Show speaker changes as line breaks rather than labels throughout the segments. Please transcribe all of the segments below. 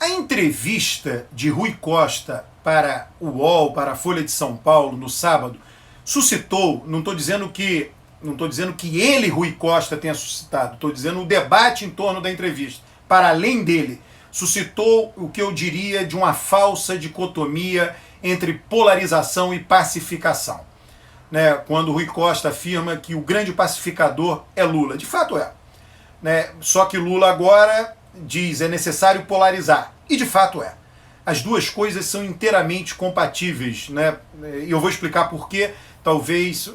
A entrevista de Rui Costa para o UOL, para a Folha de São Paulo, no sábado, suscitou, não estou dizendo que ele, Rui Costa, tenha suscitado, estou dizendo o debate em torno da entrevista, para além dele, suscitou o que eu diria de uma falsa dicotomia entre polarização e pacificação. Né? Quando Rui Costa afirma que o grande pacificador é Lula. De fato é. Né? Só que Lula agora diz é necessário polarizar. E de fato é. As duas coisas são inteiramente compatíveis. Né? E eu vou explicar por quê. Talvez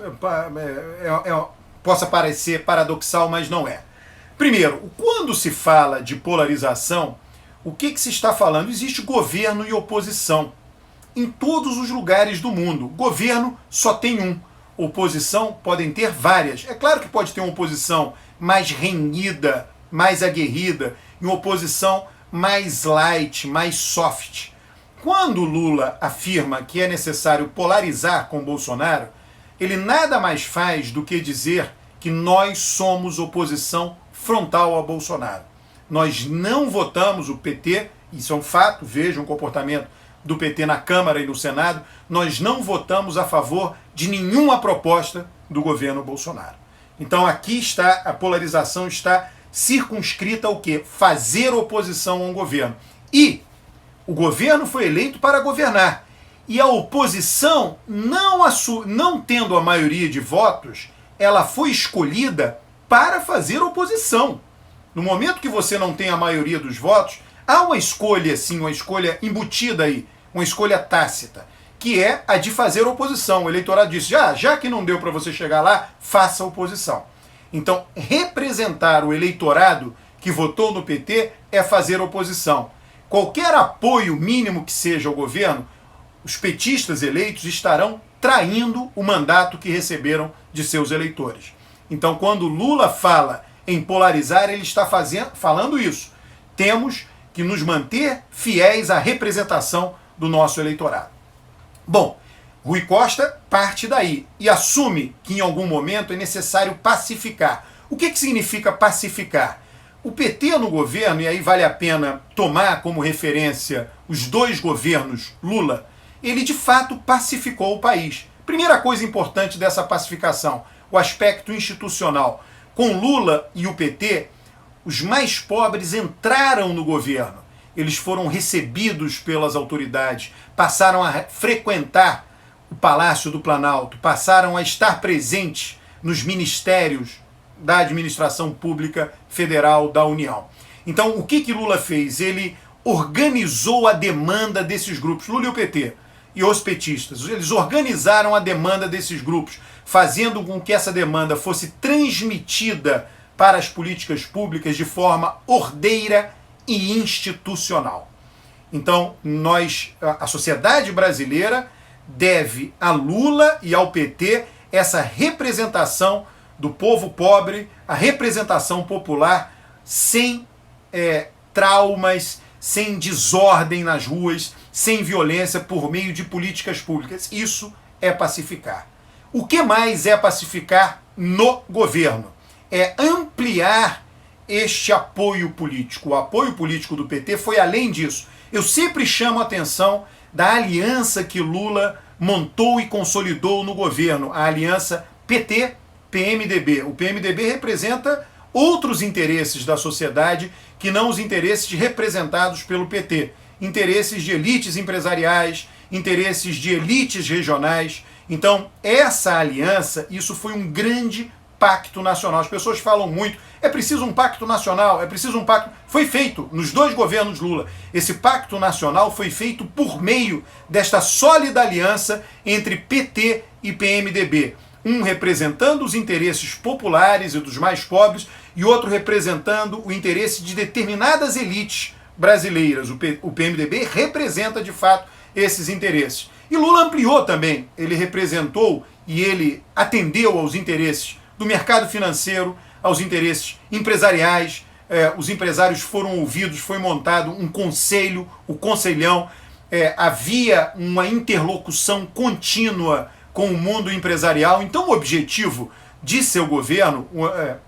possa parecer paradoxal, mas não é. Primeiro, quando se fala de polarização, o que se está falando? Existe governo e oposição em todos os lugares do mundo. Governo só tem um. Oposição podem ter várias. É claro que pode ter uma oposição mais renhida, mais aguerrida, e uma oposição mais light, mais soft. Quando Lula afirma que é necessário polarizar com Bolsonaro, ele nada mais faz do que dizer que nós somos oposição frontal a Bolsonaro. Nós não votamos o PT, isso é um fato, vejam o comportamento do PT na Câmara e no Senado, nós não votamos a favor de nenhuma proposta do governo Bolsonaro. Então aqui está, a polarização está circunscrita ao quê? Fazer oposição a um governo. E o governo foi eleito para governar. E a oposição, não tendo a maioria de votos, ela foi escolhida para fazer oposição. No momento que você não tem a maioria dos votos, há uma escolha, sim, uma escolha embutida aí, uma escolha tácita, que é a de fazer oposição. O eleitorado disse, já que não deu para você chegar lá, faça oposição. Então, representar o eleitorado que votou no PT é fazer oposição. Qualquer apoio mínimo que seja ao governo, os petistas eleitos estarão traindo o mandato que receberam de seus eleitores. Então, quando Lula fala em polarizar, ele está falando isso. Temos que nos manter fiéis à representação do nosso eleitorado. Bom, Rui Costa parte daí e assume que em algum momento é necessário pacificar. O que significa pacificar? O PT no governo, e aí vale a pena tomar como referência os dois governos Lula, ele de fato pacificou o país. Primeira coisa importante dessa pacificação, o aspecto institucional. Com Lula e o PT, os mais pobres entraram no governo. Eles foram recebidos pelas autoridades, passaram a frequentar o Palácio do Planalto, passaram a estar presentes nos ministérios da administração pública federal da União. Então, o que Lula fez? Ele organizou a demanda desses grupos, Lula e o PT, e os petistas. Eles organizaram a demanda desses grupos, fazendo com que essa demanda fosse transmitida para as políticas públicas de forma ordeira e institucional. Então, a sociedade brasileira deve a Lula e ao PT essa representação do povo pobre, a representação popular sem traumas, sem desordem nas ruas, sem violência por meio de políticas públicas. Isso é pacificar. O que mais é pacificar no governo? É ampliar este apoio político. O apoio político do PT foi além disso. Eu sempre chamo a atenção da aliança que Lula montou e consolidou no governo, a aliança PT-PMDB. O PMDB representa outros interesses da sociedade que não os interesses representados pelo PT. Interesses de elites empresariais, interesses de elites regionais. Então, essa aliança, isso foi um grande pacto nacional. As pessoas falam muito, é preciso um pacto nacional, é preciso um pacto... Foi feito nos dois governos Lula. Esse pacto nacional foi feito por meio desta sólida aliança entre PT e PMDB. Um representando os interesses populares e dos mais pobres e outro representando o interesse de determinadas elites brasileiras. O PMDB representa, de fato, esses interesses. E Lula ampliou também. Ele representou e ele atendeu aos interesses do mercado financeiro, aos interesses empresariais. Os empresários foram ouvidos, foi montado um conselho, o Conselhão. Havia uma interlocução contínua com o mundo empresarial. Então o objetivo de seu governo,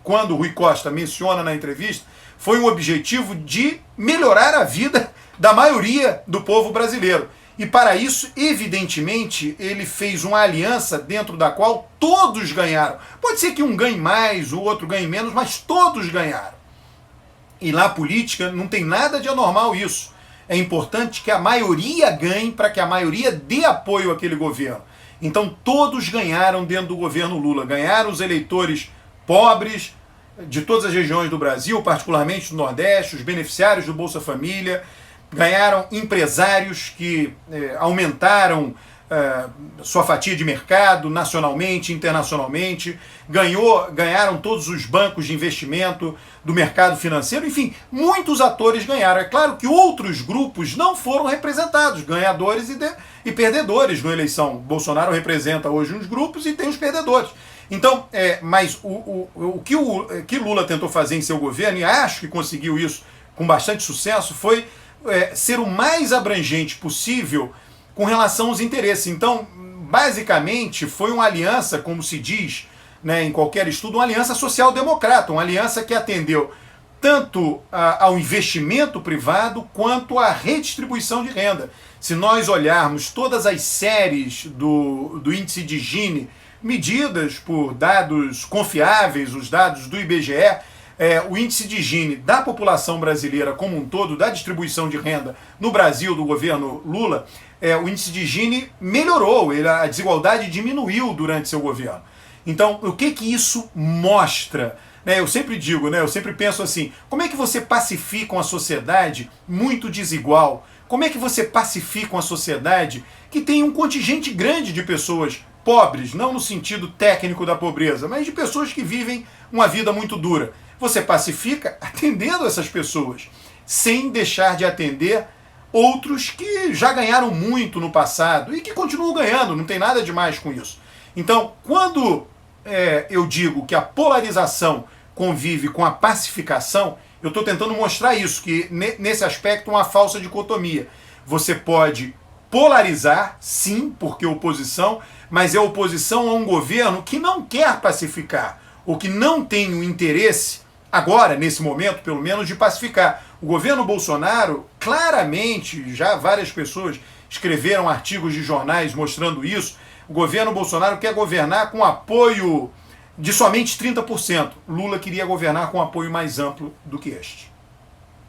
quando o Rui Costa menciona na entrevista, foi um objetivo de melhorar a vida da maioria do povo brasileiro. E para isso, evidentemente, ele fez uma aliança dentro da qual todos ganharam. Pode ser que um ganhe mais, o outro ganhe menos, mas todos ganharam. E na política não tem nada de anormal isso. É importante que a maioria ganhe para que a maioria dê apoio àquele governo. Então todos ganharam dentro do governo Lula. Ganharam os eleitores pobres de todas as regiões do Brasil, particularmente do Nordeste, os beneficiários do Bolsa Família. Ganharam empresários que aumentaram sua fatia de mercado nacionalmente, internacionalmente. Ganharam todos os bancos de investimento do mercado financeiro. Enfim, muitos atores ganharam. É claro que outros grupos não foram representados, ganhadores e perdedores na eleição. Bolsonaro representa hoje uns grupos e tem os perdedores. Então, mas o que Lula tentou fazer em seu governo, e acho que conseguiu isso com bastante sucesso, foi ser o mais abrangente possível com relação aos interesses. Então, basicamente, foi uma aliança, como se diz, né, em qualquer estudo, uma aliança social-democrata, uma aliança que atendeu tanto ao investimento privado quanto à redistribuição de renda. Se nós olharmos todas as séries do índice de Gini, medidas por dados confiáveis, os dados do IBGE, o índice de Gini da população brasileira como um todo, da distribuição de renda no Brasil do governo Lula, o índice de Gini melhorou, a desigualdade diminuiu durante seu governo. Então, o que isso mostra? Eu sempre digo, eu sempre penso assim, como é que você pacifica uma sociedade muito desigual? Como é que você pacifica uma sociedade que tem um contingente grande de pessoas pobres, não no sentido técnico da pobreza, mas de pessoas que vivem uma vida muito dura? Você pacifica atendendo essas pessoas, sem deixar de atender outros que já ganharam muito no passado e que continuam ganhando, não tem nada demais com isso. Então, quando eu digo que a polarização convive com a pacificação, eu estou tentando mostrar isso, que nesse aspecto uma falsa dicotomia. Você pode polarizar, sim, porque é oposição, mas é oposição a um governo que não quer pacificar, ou que não tem o interesse, agora, nesse momento, pelo menos, de pacificar. O governo Bolsonaro, claramente, já várias pessoas escreveram artigos de jornais mostrando isso, o governo Bolsonaro quer governar com apoio de somente 30%. Lula queria governar com apoio mais amplo do que este.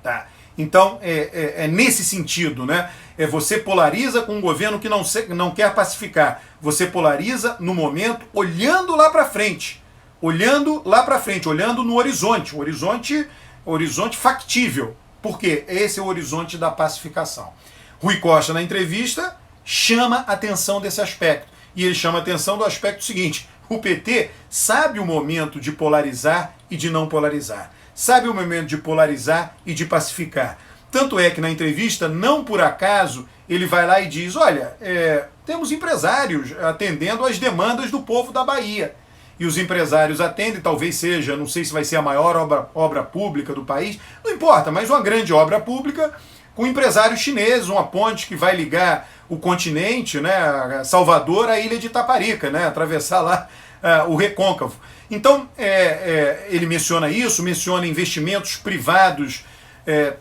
Tá? Então, é nesse sentido, né? Você polariza com um governo que não quer pacificar. Você polariza no momento, olhando lá para frente. Olhando no horizonte. Horizonte factível. Por quê? Esse é o horizonte da pacificação. Rui Costa, na entrevista, chama atenção desse aspecto. E ele chama atenção do aspecto seguinte: o PT sabe o momento de polarizar e de não polarizar. Sabe o momento de polarizar e de pacificar. Tanto é que na entrevista, não por acaso, ele vai lá e diz, olha, temos empresários atendendo às demandas do povo da Bahia. E os empresários atendem, talvez seja, não sei se vai ser a maior obra pública do país, não importa, mas uma grande obra pública com empresários chineses, uma ponte que vai ligar o continente, né, Salvador à ilha de Itaparica, né, atravessar lá o Recôncavo. Então, ele menciona isso, menciona investimentos privados,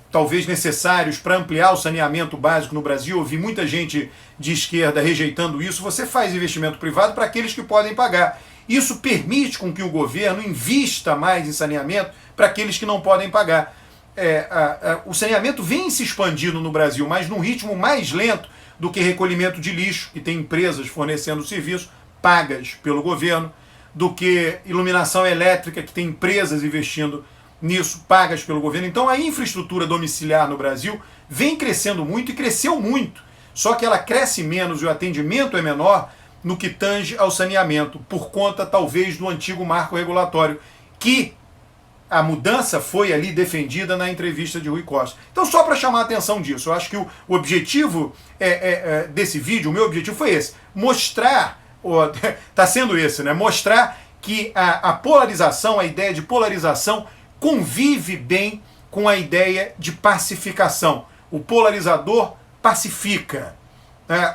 talvez necessários para ampliar o saneamento básico no Brasil. Eu vi muita gente de esquerda rejeitando isso. Você faz investimento privado para aqueles que podem pagar. Isso permite com que o governo invista mais em saneamento para aqueles que não podem pagar. O saneamento vem se expandindo no Brasil, mas num ritmo mais lento do que recolhimento de lixo, que tem empresas fornecendo serviço pagas pelo governo, do que iluminação elétrica, que tem empresas investindo nisso, pagas pelo governo. Então a infraestrutura domiciliar no Brasil vem crescendo muito e cresceu muito, só que ela cresce menos e o atendimento é menor no que tange ao saneamento, por conta talvez do antigo marco regulatório, que a mudança foi ali defendida na entrevista de Rui Costa. Então, só para chamar a atenção disso, eu acho que o objetivo desse vídeo, o meu objetivo foi esse, mostrar, está sendo esse, né? Mostrar que a polarização, a ideia de polarização convive bem com a ideia de pacificação. O polarizador pacifica.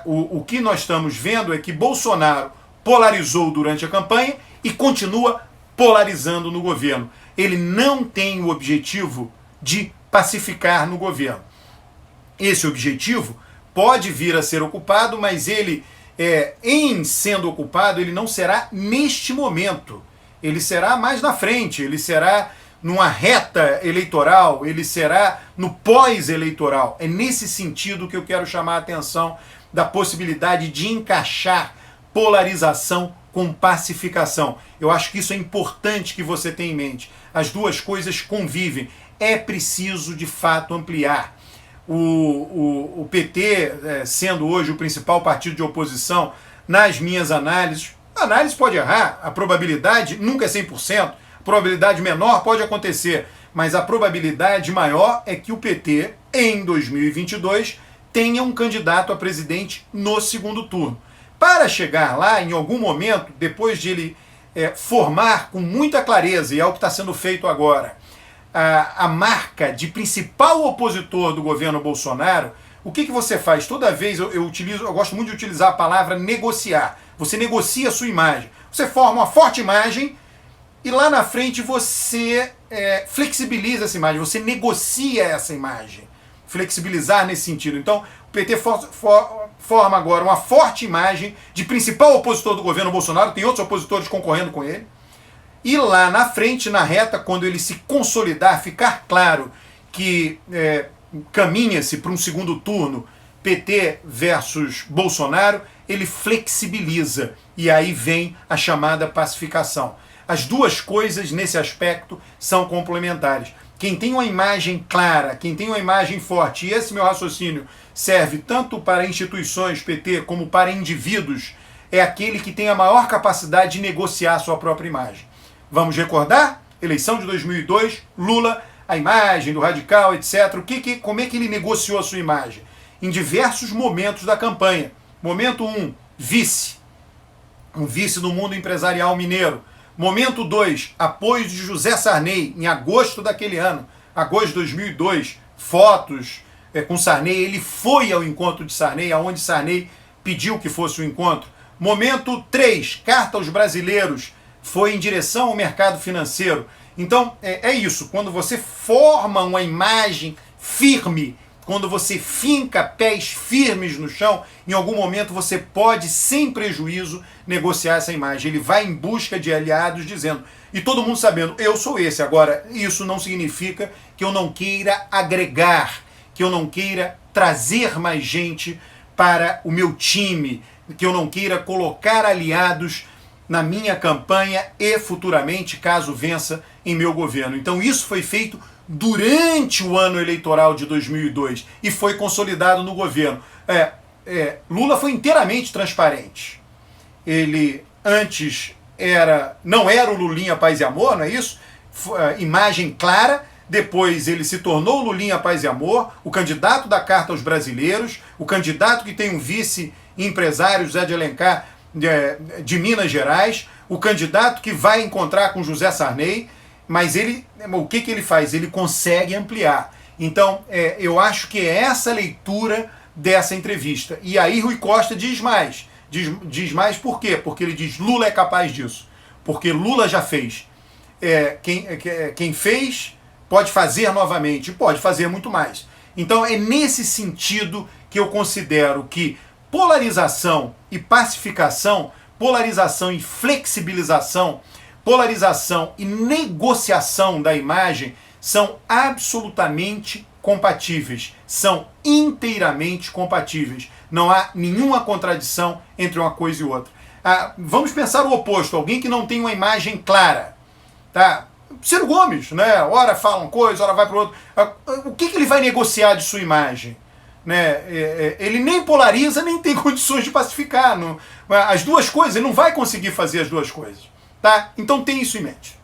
O que nós estamos vendo é que Bolsonaro polarizou durante a campanha e continua polarizando no governo. Ele não tem o objetivo de pacificar no governo. Esse objetivo pode vir a ser ocupado, mas ele, em sendo ocupado, ele não será neste momento. Ele será mais na frente, ele será numa reta eleitoral, ele será no pós-eleitoral. É nesse sentido que eu quero chamar a atenção da possibilidade de encaixar polarização com pacificação. Eu acho que isso é importante que você tenha em mente. As duas coisas convivem. É preciso, de fato, ampliar. O PT, sendo hoje o principal partido de oposição, nas minhas análises, a análise pode errar, a probabilidade nunca é 100%, a probabilidade menor pode acontecer, mas a probabilidade maior é que o PT, em 2022, tenha um candidato a presidente no segundo turno. Para chegar lá, em algum momento, depois de ele formar com muita clareza, e é o que está sendo feito agora, a marca de principal opositor do governo Bolsonaro, o que você faz? Toda vez eu gosto muito de utilizar a palavra negociar. Você negocia a sua imagem. Você forma uma forte imagem e lá na frente você flexibiliza essa imagem, você negocia essa imagem. Flexibilizar nesse sentido. Então, o PT forma agora uma forte imagem de principal opositor do governo Bolsonaro, tem outros opositores concorrendo com ele. E lá na frente, na reta, quando ele se consolidar, ficar claro que caminha-se para um segundo turno, PT versus Bolsonaro, ele flexibiliza. E aí vem a chamada pacificação. As duas coisas, nesse aspecto, são complementares. Quem tem uma imagem clara, quem tem uma imagem forte, e esse meu raciocínio serve tanto para instituições PT como para indivíduos, é aquele que tem a maior capacidade de negociar a sua própria imagem. Vamos recordar? Eleição de 2002, Lula, a imagem do radical, etc. Como é que ele negociou a sua imagem? Em diversos momentos da campanha. Momento 1, vice. Um vice do mundo empresarial mineiro. Momento 2, apoio de José Sarney, em agosto daquele ano. Agosto de 2002, fotos com Sarney. Ele foi ao encontro de Sarney, aonde Sarney pediu que fosse o encontro. Momento 3, carta aos brasileiros. Foi em direção ao mercado financeiro. Então, é isso. Quando você forma uma imagem firme, quando você finca pés firmes no chão, em algum momento você pode, sem prejuízo, negociar essa imagem. Ele vai em busca de aliados dizendo, e todo mundo sabendo, eu sou esse. Agora, isso não significa que eu não queira agregar, que eu não queira trazer mais gente para o meu time, que eu não queira colocar aliados na minha campanha e futuramente, caso vença, em meu governo. Então isso foi feito durante o ano eleitoral de 2002 e foi consolidado no governo. Lula foi inteiramente transparente. Ele antes não era o Lulinha Paz e Amor, não é isso? Imagem clara. Depois ele se tornou o Lulinha Paz e Amor, o candidato da Carta aos Brasileiros, o candidato que tem um vice-empresário, José de Alencar, de Minas Gerais, o candidato que vai encontrar com José Sarney, mas o que ele faz? Ele consegue ampliar. Então, eu acho que é essa leitura dessa entrevista. E aí Rui Costa diz mais. Diz mais por quê? Porque ele diz, Lula é capaz disso. Porque Lula já fez. Quem fez pode fazer novamente, pode fazer muito mais. Então, é nesse sentido que eu considero que polarização e pacificação, polarização e flexibilização, polarização e negociação da imagem são absolutamente compatíveis, são inteiramente compatíveis. Não há nenhuma contradição entre uma coisa e outra. Vamos pensar o oposto, alguém que não tem uma imagem clara. Tá? Ciro Gomes, né? Ora fala uma coisa, ora vai para o outro. O que ele vai negociar de sua imagem? Né? Ele nem polariza, nem tem condições de pacificar. As duas coisas, ele não vai conseguir fazer as duas coisas. Tá? Então tem isso em mente.